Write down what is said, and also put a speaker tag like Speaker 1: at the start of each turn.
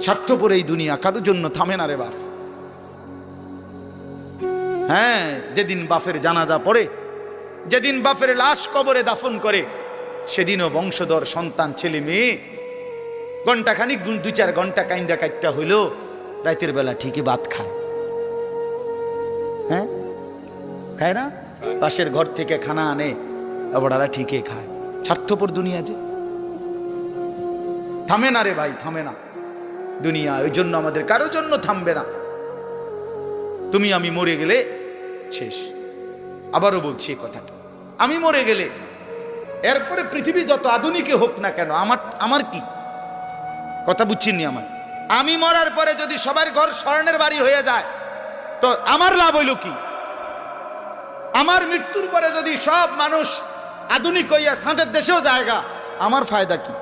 Speaker 1: স্বার্থপর এই দুনিয়া, কারোর জন্য থামে না রে বাপ। হ্যাঁ, যেদিন বাপের জানাজা পড়ে, যেদিন বাপের লাশ কবরে দাফন করে, সেদিনও বংশধর সন্তান ছেলে মেয়ে ঘন্টাখানিক 2-4 ঘন্টা কাইন্দা কাটটা হইলো, রাতের বেলা ঠিকই ভাত খায়। হ্যাঁ, খায় না? পাশের ঘর থেকে খানা আনে, ওরা ঠিকই খায়। স্বার্থপর দুনিয়া যে, থামে না রে ভাই, থামে না দুনিয়া। ওই জন্য আমাদের কারোর জন্য থামবে না। তুমি আমি মরে গেলে শেষ। আবারও বলছি এই কথাটা, আমি মরে গেলে এরপরে পৃথিবী যত আধুনিকে হোক না কেন, আমার কি কথা বুঝছিনি? আমি মরার পরে যদি সবার ঘর স্বর্ণের বাড়ি হয়ে যায়, তো আমার লাভ হইল কি? আমার মৃত্যুর পরে যদি সব মানুষ আধুনিক হইয়া সাঁদের দেশেও জায়গা, আমার ফায়দা কি?